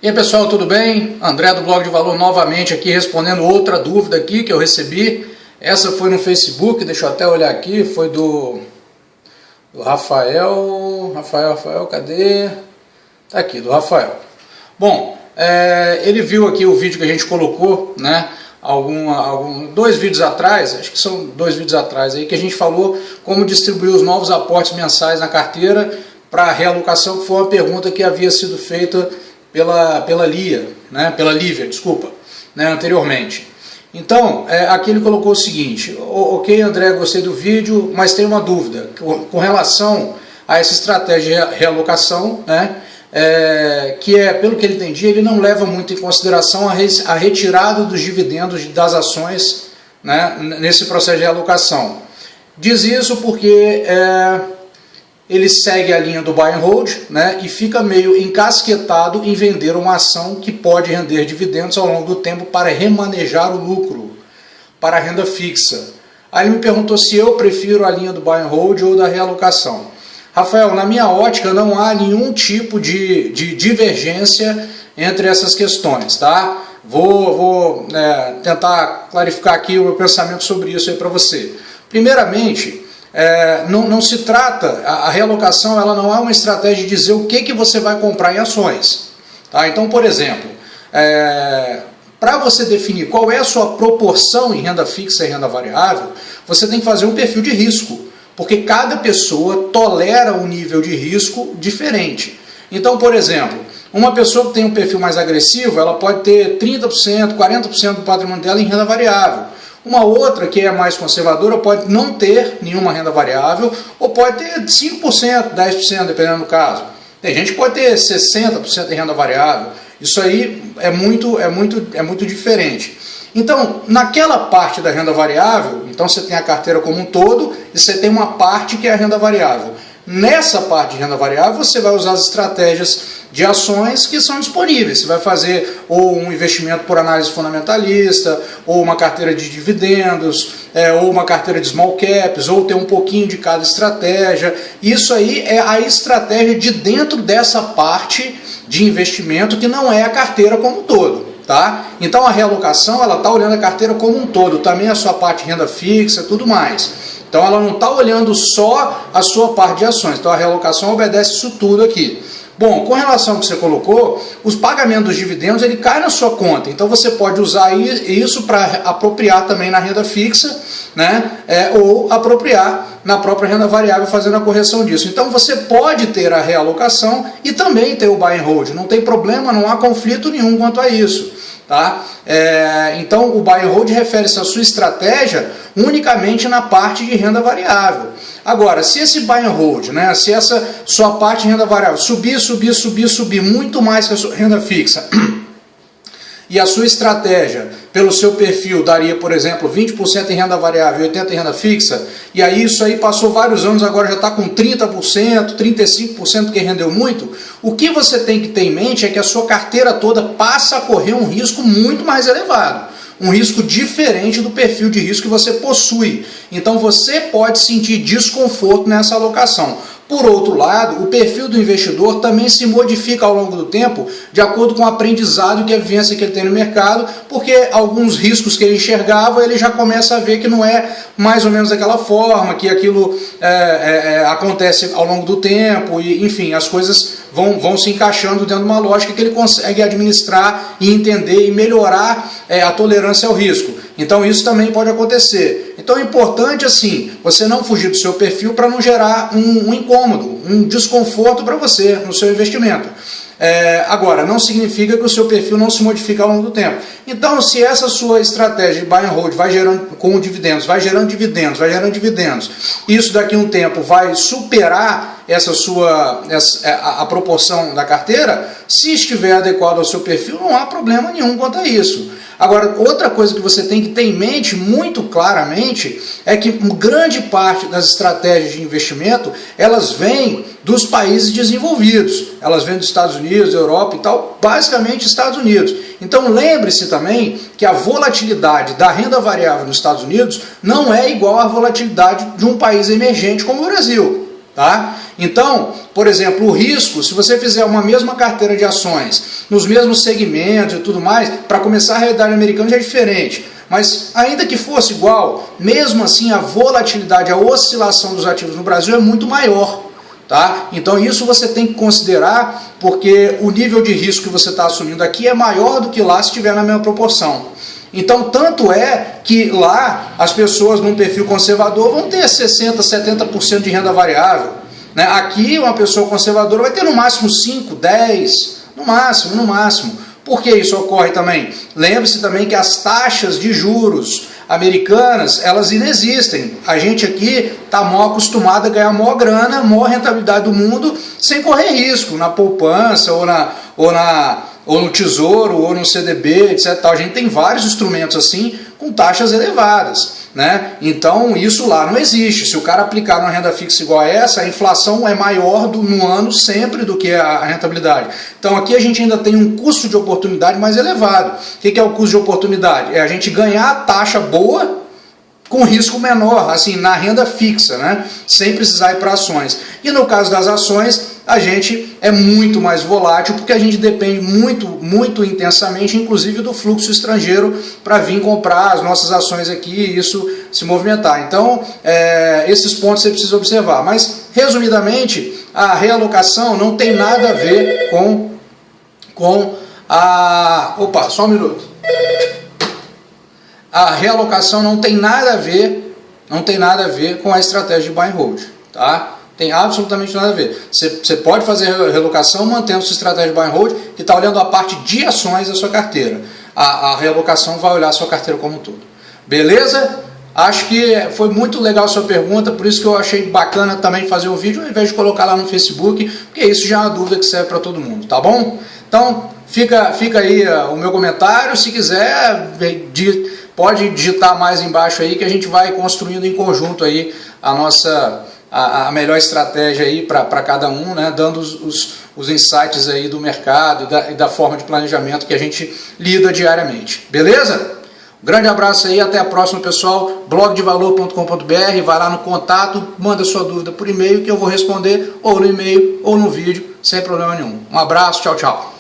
E aí pessoal, tudo bem? André do Blog de Valor novamente aqui respondendo outra dúvida aqui que eu recebi. Essa foi no Facebook, deixa eu até olhar aqui, foi do Rafael, cadê? Tá aqui, do Rafael. Bom, ele viu aqui o vídeo que a gente colocou, né? Dois vídeos atrás, acho que são 2 vídeos atrás aí, que a gente falou como distribuir os novos aportes mensais na carteira para realocação, que foi uma pergunta que havia sido feita pela Lívia, desculpa, né, anteriormente. Então, aqui ele colocou o seguinte: ok, André, gostei do vídeo, mas tem uma dúvida com relação a essa estratégia de realocação, né, que pelo que ele entendia, ele não leva muito em consideração a retirada dos dividendos das ações, né, nesse processo de realocação. Diz isso porque ele segue a linha do buy and hold, né, e fica meio encasquetado em vender uma ação que pode render dividendos ao longo do tempo para remanejar o lucro para a renda fixa. Aí ele me perguntou se eu prefiro a linha do buy and hold ou da realocação. Rafael, na minha ótica não há nenhum tipo de divergência entre essas questões, tá? Vou tentar clarificar aqui o meu pensamento sobre isso aí para você. Primeiramente, não se trata, a realocação ela não é uma estratégia de dizer o que você vai comprar em ações. Tá? Então, por exemplo, para você definir qual é a sua proporção em renda fixa e renda variável, você tem que fazer um perfil de risco, porque cada pessoa tolera um nível de risco diferente. Então, por exemplo, uma pessoa que tem um perfil mais agressivo, ela pode ter 30%, 40% do patrimônio dela em renda variável. Uma outra que é mais conservadora pode não ter nenhuma renda variável ou pode ter 5%, 10%, dependendo do caso. Tem gente que pode ter 60% em renda variável. Isso aí é muito diferente. Então, naquela parte da renda variável, então você tem a carteira como um todo e você tem uma parte que é a renda variável. Nessa parte de renda variável, você vai usar as estratégias de ações que são disponíveis. Você vai fazer ou um investimento por análise fundamentalista, ou uma carteira de dividendos, ou uma carteira de small caps, ou ter um pouquinho de cada estratégia. Isso aí é a estratégia de dentro dessa parte de investimento que não é a carteira como um todo. Tá? Então a realocação ela está olhando a carteira como um todo, também a sua parte de renda fixa, tudo mais. Então ela não está olhando só a sua parte de ações. Então a realocação obedece isso tudo aqui. Bom, com relação ao que você colocou, os pagamentos dos dividendos ele cai na sua conta. Então você pode usar isso para apropriar também na renda fixa, né? Ou apropriar na própria renda variável fazendo a correção disso. Então você pode ter a realocação e também ter o buy and hold. Não tem problema, não há conflito nenhum quanto a isso. Tá? Então o buy and hold refere-se à sua estratégia unicamente na parte de renda variável. Agora, se esse buy and hold, né, se essa sua parte de renda variável subir muito mais que a sua renda fixa, e a sua estratégia, pelo seu perfil, daria, por exemplo, 20% em renda variável e 80% em renda fixa, e aí isso aí passou vários anos, agora já está com 30%, 35% que rendeu muito, o que você tem que ter em mente é que a sua carteira toda passa a correr um risco muito mais elevado. Um risco diferente do perfil de risco que você possui. Então você pode sentir desconforto nessa alocação. Por outro lado, o perfil do investidor também se modifica ao longo do tempo de acordo com o aprendizado e a vivência que ele tem no mercado, porque alguns riscos que ele enxergava, ele já começa a ver que não é mais ou menos daquela forma, que aquilo acontece ao longo do tempo, e enfim, as coisas vão se encaixando dentro de uma lógica que ele consegue administrar e entender e melhorar a tolerância ao risco. Então isso também pode acontecer. Então é importante assim, você não fugir do seu perfil para não gerar um incômodo, um desconforto para você no seu investimento. Agora, não significa que o seu perfil não se modifica ao longo do tempo. Então, se essa sua estratégia de buy and hold vai gerando com dividendos, vai gerando dividendos, isso daqui a um tempo vai superar a proporção da carteira, se estiver adequado ao seu perfil, não há problema nenhum quanto a isso. Agora, outra coisa que você tem que ter em mente, muito claramente, é que grande parte das estratégias de investimento, elas vêm dos países desenvolvidos. Elas vêm dos Estados Unidos, Europa e tal, basicamente Estados Unidos. Então lembre-se também que a volatilidade da renda variável nos Estados Unidos não é igual à volatilidade de um país emergente como o Brasil. Tá? Então, por exemplo, o risco, se você fizer uma mesma carteira de ações nos mesmos segmentos e tudo mais, para começar a realidade americana já é diferente. Mas ainda que fosse igual, mesmo assim a volatilidade, a oscilação dos ativos no Brasil é muito maior. Tá? Então isso você tem que considerar, porque o nível de risco que você está assumindo aqui é maior do que lá se estiver na mesma proporção. Então tanto é que lá as pessoas num perfil conservador vão ter 60%, 70% de renda variável. Né? Aqui uma pessoa conservadora vai ter no máximo 5, 10, no máximo. Por que isso ocorre também? Lembre-se também que as taxas de juros americanas, elas inexistem. A gente aqui está mal acostumado a ganhar a maior grana, a maior rentabilidade do mundo, sem correr risco, na poupança, ou no tesouro, ou no CDB, etc. A gente tem vários instrumentos assim, com taxas elevadas. Né? Então isso lá não existe. Se o cara aplicar uma renda fixa igual a essa, a inflação é maior no ano sempre do que a rentabilidade. Então aqui a gente ainda tem um custo de oportunidade mais elevado. O que é o custo de oportunidade? É a gente ganhar a taxa boa com risco menor, assim, na renda fixa, né? Sem precisar ir para ações. E no caso das ações, a gente é muito mais volátil, porque a gente depende muito intensamente, inclusive do fluxo estrangeiro, para vir comprar as nossas ações aqui e isso se movimentar. Então, esses pontos você precisa observar. Mas, resumidamente, a realocação não tem nada a ver com a... Opa, só um minuto. A realocação não tem nada a ver com a estratégia de buy and hold, tá? Tem absolutamente nada a ver. Você pode fazer realocação mantendo sua estratégia de buy and hold, que está olhando a parte de ações da sua carteira. A realocação vai olhar a sua carteira como um todo. Beleza? Acho que foi muito legal a sua pergunta, por isso que eu achei bacana também fazer o vídeo, ao invés de colocar lá no Facebook, porque isso já é uma dúvida que serve para todo mundo, tá bom? Então, fica aí o meu comentário, se quiser, pode digitar mais embaixo aí que a gente vai construindo em conjunto aí a melhor estratégia aí para cada um, né, dando os insights aí do mercado e da forma de planejamento que a gente lida diariamente. Beleza? Um grande abraço aí, até a próxima, pessoal. blogdevalor.com.br, vai lá no contato, manda sua dúvida por e-mail que eu vou responder ou no e-mail ou no vídeo, sem problema nenhum. Um abraço, tchau, tchau.